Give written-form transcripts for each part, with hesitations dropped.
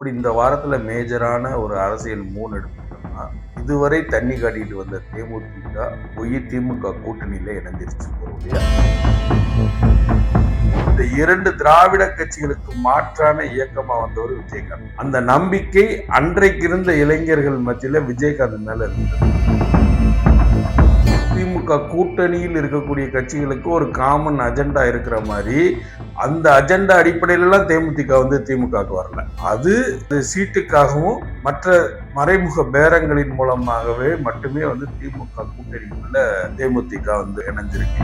அப்படி இந்த வாரத்துல மேஜரான ஒரு அரசியல் மூன் எடுத்துட்டோம்னா, இதுவரை தண்ணி காட்டிட்டு வந்த தேமுதிக போய் திமுக கூட்டணியில இணைஞ்சிருச்சு ஒரு வழியா. இந்த 2 திராவிட கட்சிகளுக்கு மாற்றான இயக்கமா வந்தவர் விஜயகாந்த். அந்த நம்பிக்கை அன்றைக்கு இருந்த இளைஞர்கள் மத்தியில விஜயகாந்த் மேல இருந்தது. திமுக கூட்டணியில் இருக்கக்கூடிய கட்சிகளுக்கு ஒரு காமன் அஜெண்டா இருக்கிற மாதிரி அந்த அஜெண்டா அடிப்படையில எல்லாம் தேமுதிக வந்து திமுகவுக்கு வரல. அது சீட்டுக்காகவும் மற்ற மறைமுக பேரங்களின் மூலமாகவே மட்டுமே வந்து திமுக கூட்டணிக்குள்ள தேமுதிக வந்து இணைஞ்சிருக்கு.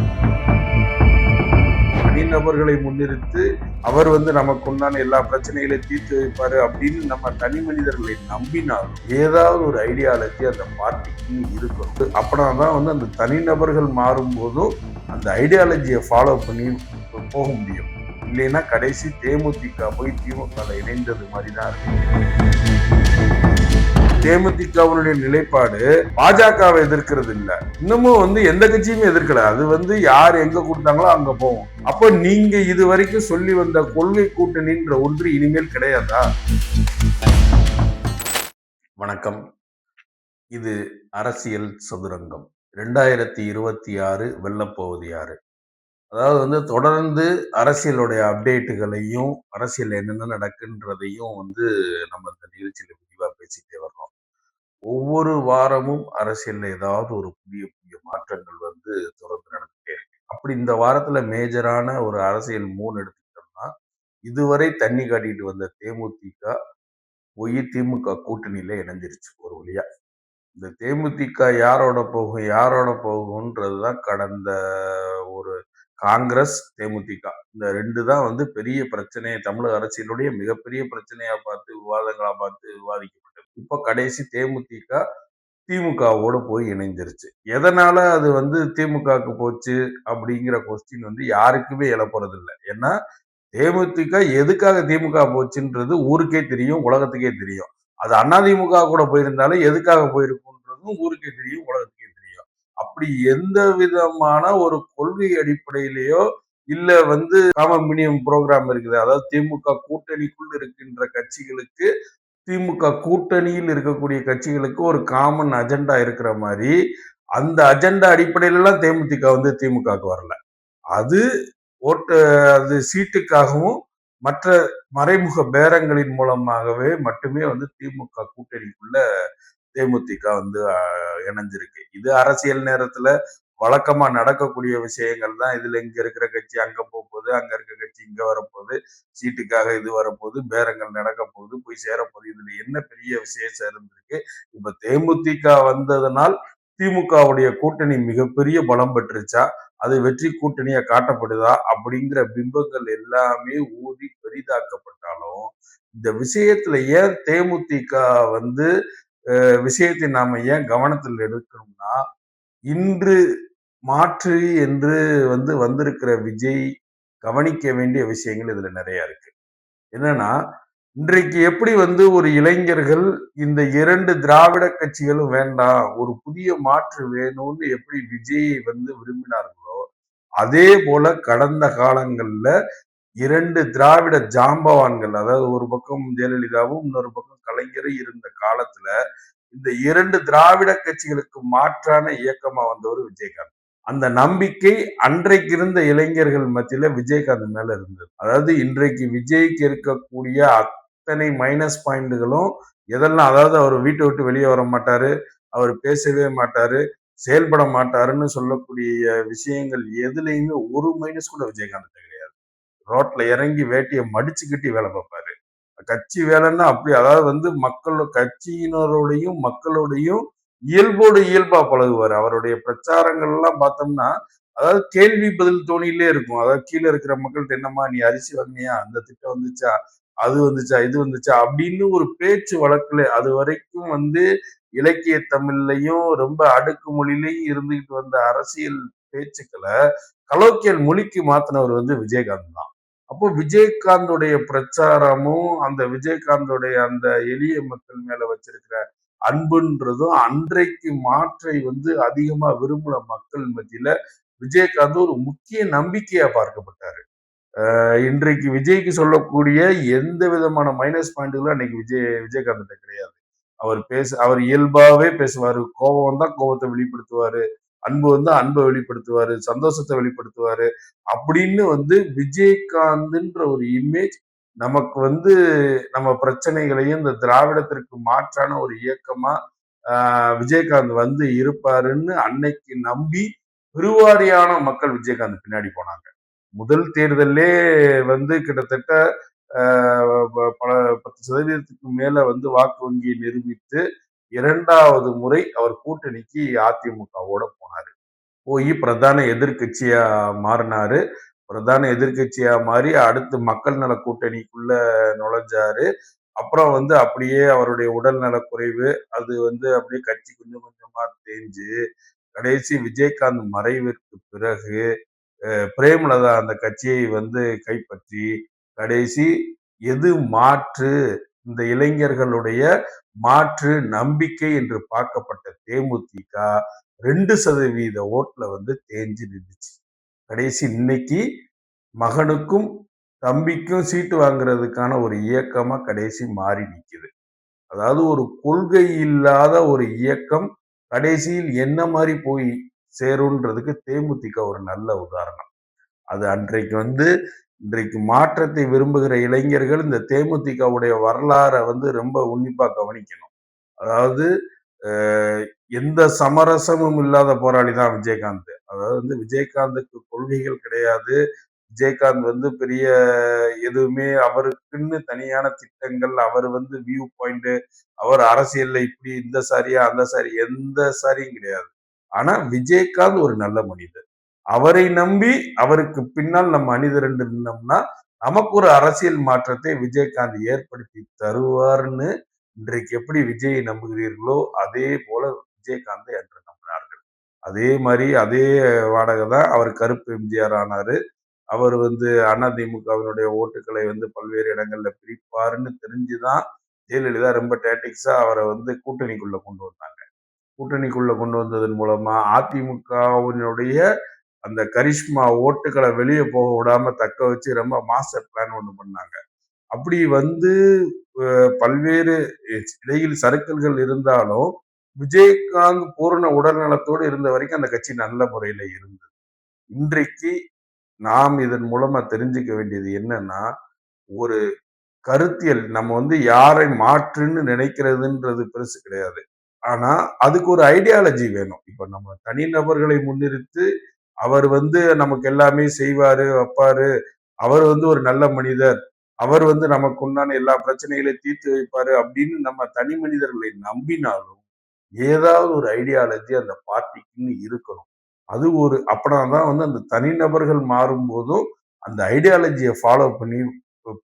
தனிநபர்களை முன்னிறுத்து அவர் வந்து நமக்கு உண்டான எல்லா பிரச்சனைகளையும் தீர்த்து வைப்பாரு அப்படின்னு நம்ம தனி மனிதர்களை நம்பினாலும் ஏதாவது ஒரு ஐடியாலஜி அந்த பார்ட்டிக்கு இருக்கணும். அப்படின்னா வந்து அந்த தனிநபர்கள் மாறும் போதும் அந்த ஐடியாலஜியை ஃபாலோ பண்ணி போக முடியும். இல்லைன்னா கடைசி தேமுதிக போய் திமுக இணைந்தது மாதிரி தான் இருக்கு. தேமுதிகவுடைய நிலைப்பாடு பாஜகவை எதிர்க்கிறது இல்ல, இன்னமும் வந்து எந்த கட்சியுமே எதிர்க்கல. அது வந்து யார் எங்க கொடுத்தாங்களோ அங்க போவோம். அப்ப நீங்க இது வரைக்கும் சொல்லி வந்த கொள்கை கூட்டணின்ற ஒன்று இனிமேல் கிடையாதா? வணக்கம், இது அரசியல் சதுரங்கம். 2026 வெல்லப்போவது யாரு? அதாவது வந்து தொடர்ந்து அரசியலுடைய அப்டேட்டுகளையும் அரசியல் என்னென்ன நடக்குன்றதையும் வந்து நம்ம இந்த நிகழ்ச்சியில விரிவா பேசிட்டே வர்றோம். ஒவ்வொரு வாரமும் அரசியல்ல ஏதாவது ஒரு புதிய புதிய மாற்றங்கள் வந்து தொடர்ந்து நடந்துட்டே இருக்கு. அப்படி இந்த வாரத்துல மேஜரான ஒரு அரசியல் மூன் எடுத்துக்கிட்டோம்னா, இதுவரை தண்ணி காட்டிட்டு வந்த தேமுதிக போய் திமுக கூட்டணியில இணைஞ்சிருச்சு ஒரு வழியா. இந்த தேமுதிக யாரோட போகும் யாரோட போகும்ன்றதுதான் கடந்த ஒரு காங்கிரஸ் தேமுதிக இந்த 2 தான் வந்து பெரிய பிரச்சனையை தமிழக அரசியலுடைய மிகப்பெரிய பிரச்சனையா பார்த்து விவாதங்களா பார்த்து விவாதிக்கப்பட்டது. இப்போ கடைசி தேமுதிக திமுகவோட போய் இணைஞ்சிருச்சு. எதனால அது வந்து திமுகவுக்கு போச்சு அப்படிங்கிற கொஸ்டின் வந்து யாருக்குமே எழப்போறது இல்லை. ஏன்னா தேமுதிக எதுக்காக திமுக போச்சுன்றது ஊருக்கே தெரியும், உலகத்துக்கே தெரியும். அது அதிமுக கூட போயிருந்தாலும் எதுக்காக போயிருக்குன்றதும் ஊருக்கே தெரியும், உலகத்துக்கே தெரியும். அப்படி எந்த விதமான ஒரு கொள்கை அடிப்படையிலேயோ இல்ல வந்து காமன் மினிமம் ப்ரோக்ராம் இருக்குது, அதாவது திமுக கூட்டணிக்குள் இருக்கின்ற கட்சிகளுக்கு திமுக கூட்டணியில் இருக்கக்கூடிய கட்சிகளுக்கு ஒரு காமன் அஜெண்டா இருக்கிற மாதிரி அந்த அஜெண்டா அடிப்படையில எல்லாம் தேமுதிக வந்து திமுகவுக்கு வரல. அது ஓட்டு அது சீட்டுக்காகவும் மற்ற மறைமுக பேரங்களின் மூலமாகவே மட்டுமே வந்து திமுக கூட்டணிக்குள்ள தேமுதிக வந்து இணைஞ்சிருக்கு. இது அரசியல் நேரத்துல வழக்கமா நடக்கக்கூடிய விஷயங்கள் தான். இதுல இங்க இருக்கிற கட்சி அங்க போகுது, அங்க இருக்க கட்சி இங்க வரப்போகுது, சீட்டுக்காக இது வரப்போகுது, பேரங்கள் நடக்க போகுது, போய் சேரப்போகுது. இதுல என்ன பெரிய விசேஷம் இருந்திருக்கு? இப்ப தேமுதிக வந்ததனால் திமுகவுடைய கூட்டணி மிகப்பெரிய பலம் பெற்றுச்சா, அது வெற்றி கூட்டணியா காட்டப்படுதா அப்படிங்கிற பிம்பங்கள் எல்லாமே ஊதி பெரிதாக்கப்பட்டாலும் இந்த விஷயத்துல ஏன் தேமுதிக வந்து விஷயத்தை நாம ஏன் கவனத்தில் எடுக்கணும்னா, இன்று மாற்று என்று வந்து வந்திருக்கிற விஜய் கவனிக்க வேண்டிய விஷயங்கள் இதுல நிறைய இருக்கு. என்னன்னா, இன்றைக்கு எப்படி வந்து ஒரு இளைஞர்கள் இந்த 2 திராவிட கட்சிகளும் வேண்டாம், ஒரு புதிய மாற்று வேணும்னு எப்படி விஜயை வந்து விரும்பினார்களோ, அதே போல கடந்த காலங்கள்ல 2 திராவிட ஜாம்பவான்கள், அதாவது ஒரு பக்கம் ஜெயலலிதாவும் இன்னொரு பக்கம் கலைஞரும் இருந்த காலத்துல இந்த 2 திராவிட கட்சிகளுக்கு மாற்றான இயக்கமா வந்தவர் விஜயகாந்த். அந்த நம்பிக்கை அன்றைக்கு இருந்த இளைஞர்கள் மத்தியில விஜயகாந்த் மேல இருந்தது. அதாவது இன்றைக்கு விஜய்க்கு இருக்கக்கூடிய அத்தனை மைனஸ் பாயிண்ட்களும் எதெல்லாம், அதாவது அவர் வீட்டை விட்டு வெளியே வர மாட்டாரு, அவர் பேசவே மாட்டாரு, செயல்பட மாட்டாருன்னு சொல்லக்கூடிய விஷயங்கள் எதுலையுமே ஒரு மைனஸ் கூட விஜயகாந்த் கிடையாது. ரோட்ல இறங்கி வேட்டியை மடிச்சுக்கிட்டு வேலை பார்ப்பாரு. கட்சி வேலைன்னா அப்படி, அதாவது வந்து கட்சியினரோடையும் மக்களோடையும் இயல்போடு இயல்பா பழகுவார். அவருடைய பிரச்சாரங்கள் எல்லாம் பார்த்தோம்னா, அதாவது கேள்வி பதில் தோணியிலே இருக்கும். அதாவது கீழே இருக்கிற மக்கள்கிட்ட, என்னம்மா நீ அரிசி வாங்கினியா, அந்த திட்டம் வந்துச்சா, அது வந்துச்சா, இது வந்துச்சா அப்படின்னு ஒரு பேச்சு வழக்குல அது வரைக்கும் வந்து இலக்கிய தமிழ்லையும் ரொம்ப அடுக்கு மொழியிலையும் இருந்துகிட்டு வந்த அரசியல் பேச்சுக்களை கலோக்கியல் மொழிக்கு மாத்தினவர் வந்து விஜயகாந்த் தான். அப்போ விஜயகாந்தோடைய பிரச்சாரமும் அந்த விஜயகாந்தோடைய அந்த எளிய மக்கள் மேல வச்சிருக்கிற அன்புன்றதும் அன்றைக்கு மாற்றை வந்து அதிகமா விரும்புற மக்கள் மத்தியில விஜயகாந்த் ஒரு முக்கிய நம்பிக்கையா பார்க்கப்பட்டாரு. இன்றைக்கு விஜய்க்கு சொல்லக்கூடிய எந்த விதமான மைனஸ் பாயிண்ட்களும் அன்னைக்கு விஜயகாந்த் கிடையாது. அவர் இயல்பாவே பேசுவாரு. கோபம் வந்தா கோபத்தை வெளிப்படுத்துவாரு. அன்பு வந்தா அன்பை வெளிப்படுத்துவாரு. சந்தோஷத்தை வெளிப்படுத்துவாரு. அப்படின்னு விஜயகாந்த்ன்ற ஒரு இமேஜ் நமக்கு நம்ம பிரச்சனைகளையும் இந்த திராவிடத்திற்கு மாற்றான ஒரு இயக்கமா விஜயகாந்த் இருப்பாருன்னு அன்னைக்கு நம்பி பெருவாரியான மக்கள் விஜயகாந்த் பின்னாடி போனாங்க. முதல் தேர்தலே கிட்டத்தட்ட பல 10% மேல வாக்கு வங்கியை நிரூபித்து 2வது முறை அவர் கூட்டணிக்கு அதிமுகவோட போனாரு. போய் பிரதான எதிர்கட்சியா மாறினாரு. பிரதான எதிர்கட்சியா மாறி அடுத்து மக்கள் நல கூட்டணிக்குள்ள நுழைஞ்சாரு. அப்புறம் அப்படியே அவருடைய உடல் நலக்குறைவு அது அப்படியே கட்சி கொஞ்சம் கொஞ்சமா தேஞ்சு கடைசி விஜயகாந்த் மறைவிற்கு பிறகு பிரேமலதா அந்த கட்சியை கைப்பற்றி கடைசி எது மாற்று இந்த இளைஞர்களுடைய மாற்று நம்பிக்கை என்று பார்க்கப்பட்ட தேமுதிக 2% ஓட்டுல தேஞ்சு நின்றுச்சு. கடைசி இன்னைக்கு மகனுக்கும் தம்பிக்கும் சீட்டு வாங்குறதுக்கான ஒரு இயக்கமா கடைசி மாறி நிக்குது. அதாவது ஒரு கொள்கை இல்லாத ஒரு இயக்கம் கடைசியில் என்ன மாதிரி போய் சேரும்ன்றதுக்கு தேமுதிக ஒரு நல்ல உதாரணம். அது அன்றைக்கு இன்றைக்கு மாற்றத்தை விரும்புகிற இளைஞர்கள் இந்த தேமுதிகவுடைய வரலாறை ரொம்ப உன்னிப்பா கவனிக்கணும். அதாவது எந்த சமரசமும் இல்லாத போராளி தான் விஜயகாந்த். அதாவது விஜயகாந்துக்கு கொள்கைகள் கிடையாது. விஜயகாந்த் பெரிய எதுவுமே அவருக்குன்னு தனியான திட்டங்கள், அவர் வியூ பாயிண்ட், அவர் அரசியல்ல இப்படி இந்த சாரியா அந்த சாரி எந்த சாரியும் கிடையாது. ஆனா விஜயகாந்த் ஒரு நல்ல மனிதர். அவரை நம்பி அவருக்கு பின்னால் நம்ம அணிதிரண்டு நின்னோம்னா நமக்கு ஒரு அரசியல் மாற்றத்தை விஜயகாந்த் ஏற்படுத்தி தருவார்னு இன்றைக்கு எப்படி விஜயை நம்புகிறீர்களோ அதே போல விஜயகாந்தை அன்று நம்பினார்கள். அதே மாதிரி அதே வாடகை தான் அவர் கருப்பு எம்ஜிஆர் ஆனாரு. அவர் அதிமுகவினுடைய ஓட்டுகளை பல்வேறு இடங்கள்ல பிரிப்பாருன்னு தெரிஞ்சுதான் ஜெயலலிதா ரொம்ப டேட்டிக்ஸா அவரை கூட்டணிக்குள்ள கொண்டு வந்தாங்க. கூட்டணிக்குள்ள கொண்டு வந்ததன் மூலமா அதிமுகவினுடைய அந்த கரிஷ்மா ஓட்டுகளை வெளியே போக விடாம தக்க வச்சு ரொம்ப மாஸ்டர் பிளான் ஒண்ணு பண்ணாங்க. அப்படி பல்வேறு இடையில் சறுக்கல்கள் இருந்தாலும் விஜயகாந்த் பூரண உடல்நலத்தோடு இருந்த வரைக்கும் அந்த கட்சி நல்ல முறையில இருந்தது. இன்றைக்கு நாம் இதன் மூலமா தெரிஞ்சுக்க வேண்டியது என்னன்னா, ஒரு கருத்தியல் நம்ம யாரை மாற்றுன்னு நினைக்கிறதுன்றது பெருசு கிடையாது. ஆனா அதுக்கு ஒரு ஐடியாலஜி வேணும். இப்ப நம்ம தனிநபர்களை முன்னிறுத்து அவர் நமக்கு எல்லாமே செய்வாரு வைப்பாரு, அவர் ஒரு நல்ல மனிதர், அவர் நமக்கு உண்டான எல்லா பிரச்சனைகளையும் தீர்த்து வைப்பாரு அப்படின்னு நம்ம தனி மனிதர்களை நம்பினாலும் ஏதாவது ஒரு ஐடியாலஜி அந்த பார்ட்டிக்குன்னு இருக்கணும். அது ஒரு அப்பனாதான் அந்த தனிநபர்கள் மாறும் போதும் அந்த ஐடியாலஜியை ஃபாலோ பண்ணி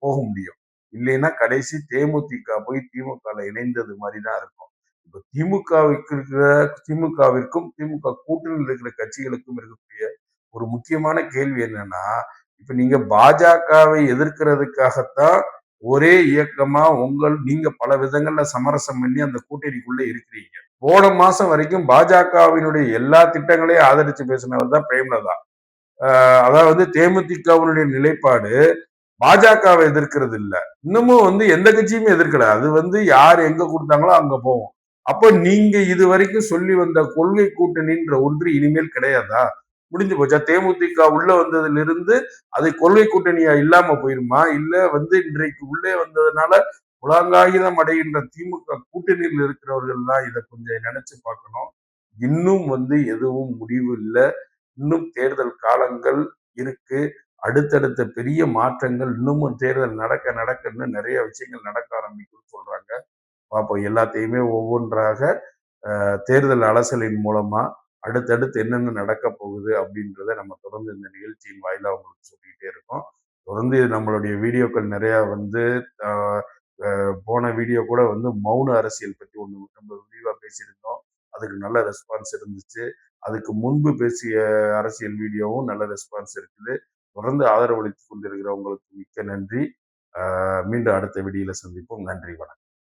போக முடியும். இல்லைன்னா கடைசி தேமுதிக போய் திமுக இணைந்தது மாதிரிதான் இருக்கும். இப்ப திமுகவிற்கும் திமுக கூட்டணியில் இருக்கிற கட்சிகளுக்கும் இருக்கக்கூடிய ஒரு முக்கியமான கேள்வி என்னன்னா, இப்ப நீங்க பாஜகவை எதிர்க்கிறதுக்காகத்தான் ஒரே இயக்கமா நீங்க பல விதங்கள்ல சமரசம் பண்ணி அந்த கூட்டணிக்குள்ள இருக்கிறீங்க. போன மாசம் வரைக்கும் பாஜகவினுடைய எல்லா திட்டங்களையும் ஆதரிச்சு பேசினவர் தான் பிரேமலதா. அதாவது தேமுதிகவினுடைய நிலைப்பாடு பாஜகவை எதிர்க்கிறது இல்ல. இன்னமும் எந்த கட்சியுமே எதிர்க்கல. அது யார் எங்க கொடுத்தாங்களோ அங்க போவோம். அப்ப நீங்க இது வரைக்கும் சொல்லி வந்த கொள்கை கூட்டணின்ற ஒன்று இனிமேல் கிடையாதா? முடிஞ்சு போச்சா? தேமுதிக உள்ள வந்ததுல இருந்து அது கொள்கை கூட்டணியா இல்லாம போயிருமா? இல்ல இன்றைக்கு உள்ளே வந்ததுனால உலகாயுதம் அடைகின்ற திமுக கூட்டணியில் இருக்கிறவர்கள் தான் இதை கொஞ்சம் நினைச்சு பார்க்கணும். இன்னும் எதுவும் முடிவு இல்லை. இன்னும் தேர்தல் காலங்கள் இருக்கு. அடுத்தடுத்த பெரிய மாற்றங்கள் இன்னமும் தேர்தல் நடக்க நடக்க இன்னும் நிறைய விஷயங்கள் நடக்க ஆரம்பிக்கும்னு சொல்றாங்க. பார்ப்போம். எல்லாத்தையுமே ஒவ்வொன்றாக தேர்தல் அலசலின் மூலமா அடுத்தடுத்து என்னென்ன நடக்க போகுது அப்படின்றத நம்ம தொடர்ந்து இந்த நிகழ்ச்சியின் வாயிலா உங்களுக்கு சொல்லிக்கிட்டே இருக்கோம். தொடர்ந்து நம்மளுடைய வீடியோக்கள் நிறைய போன வீடியோ கூட மௌன அரசியல் பற்றி ஒன்று ரொம்ப விரிவா பேசியிருந்தோம். அதுக்கு நல்ல ரெஸ்பான்ஸ் இருந்துச்சு. அதுக்கு முன்பு பேசிய அரசியல் வீடியோவும் நல்ல ரெஸ்பான்ஸ் இருக்குது. தொடர்ந்து ஆதரவளித்துக் கொண்டிருக்கிற உங்களுக்கு மிக்க நன்றி. மீண்டும் அடுத்த வீடியோல சந்திப்போம். நன்றி, வணக்கம்.